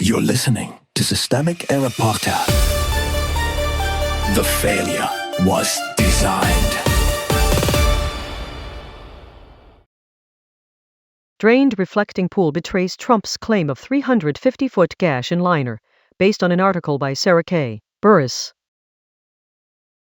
You're listening to Systemic Error Podcast. The failure was designed. Drained reflecting pool betrays Trump's claim of 350-foot gash in liner, based on an article by Sarah K. Burris.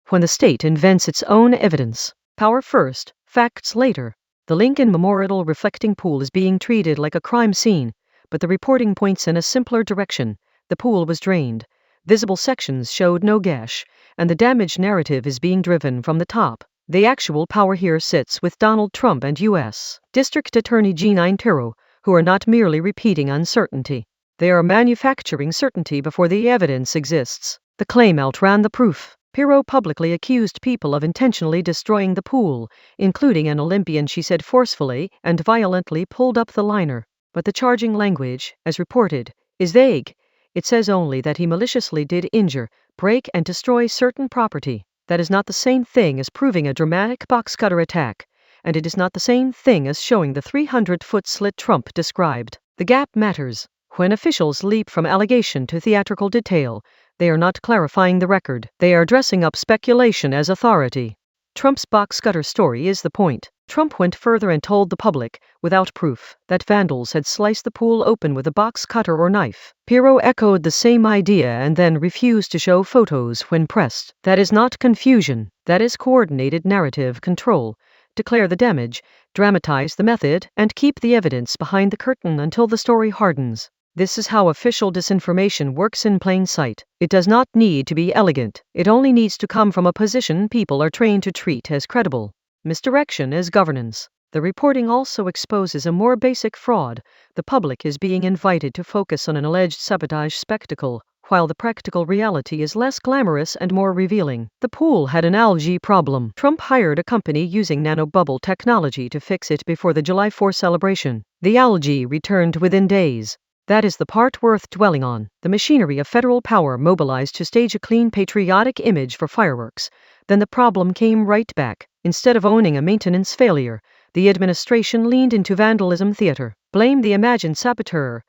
When the state invents its own evidence, power first, facts later. The Lincoln Memorial reflecting pool is being treated like a crime scene, but the reporting points in a simpler direction. The pool was drained. Visible sections showed no gash, and the damaged narrative is being driven from the top. The actual power here sits with Donald Trump and U.S. District Attorney Jeannine Pirro, who are not merely repeating uncertainty. They are manufacturing certainty before the evidence exists. The claim outran the proof. Pirro publicly accused people of intentionally destroying the pool, including an Olympian she said forcefully and violently pulled up the liner. But the charging language, as reported, is vague. It says only that he maliciously did injure, break and destroy certain property. That is not the same thing as proving a dramatic box cutter attack, and it is not the same thing as showing the 300-foot slit Trump described. The gap matters. When officials leap from allegation to theatrical detail, they are not clarifying the record. They are dressing up speculation as authority. Trump's box cutter story is the point. Trump went further and told the public, without proof, that vandals had sliced the pool open with a box cutter or knife. Pirro echoed the same idea and then refused to show photos when pressed. That is not confusion. That is coordinated narrative control. Declare the damage, dramatize the method, and keep the evidence behind the curtain until the story hardens. This is how official disinformation works in plain sight. It does not need to be elegant. It only needs to come from a position people are trained to treat as credible. Misdirection as governance. The reporting also exposes a more basic fraud. The public is being invited to focus on an alleged sabotage spectacle, while the practical reality is less glamorous and more revealing. The pool had an algae problem. Trump hired a company using nanobubble technology to fix it before the July 4 celebration. The algae returned within days. That is the part worth dwelling on. The machinery of federal power mobilized to stage a clean patriotic image for fireworks. Then the problem came right back. Instead of owning a maintenance failure, the administration leaned into vandalism theater. Blame the imagined saboteur,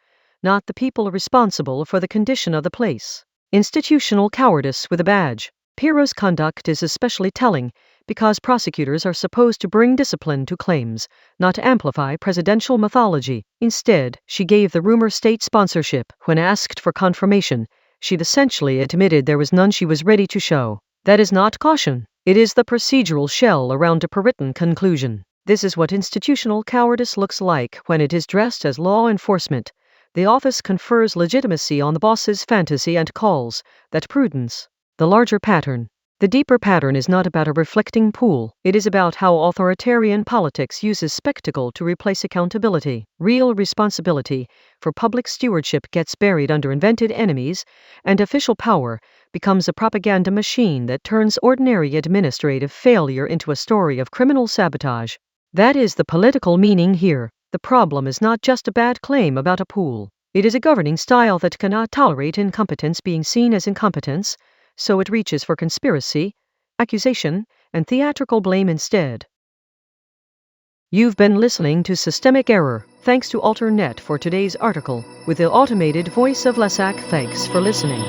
not the people responsible for the condition of the place. Institutional cowardice with a badge. Pirro's conduct is especially telling because prosecutors are supposed to bring discipline to claims, not amplify presidential mythology. Instead, she gave the rumor state sponsorship. When asked for confirmation, she essentially admitted there was none she was ready to show. That is not caution. It is the procedural shell around a prewritten conclusion. This is what institutional cowardice looks like when it is dressed as law enforcement. The office confers legitimacy on the boss's fantasy and calls that prudence. The larger pattern. The deeper pattern is not about a reflecting pool. It is about how authoritarian politics uses spectacle to replace accountability. Real responsibility for public stewardship gets buried under invented enemies, and official power becomes a propaganda machine that turns ordinary administrative failure into a story of criminal sabotage. That is the political meaning here. The problem is not just a bad claim about a pool. It is a governing style that cannot tolerate incompetence being seen as incompetence, so it reaches for conspiracy, accusation, and theatrical blame instead. You've been listening to Systemic Error. Thanks to Alternate for today's article, with the automated voice of Lesak. Thanks for listening.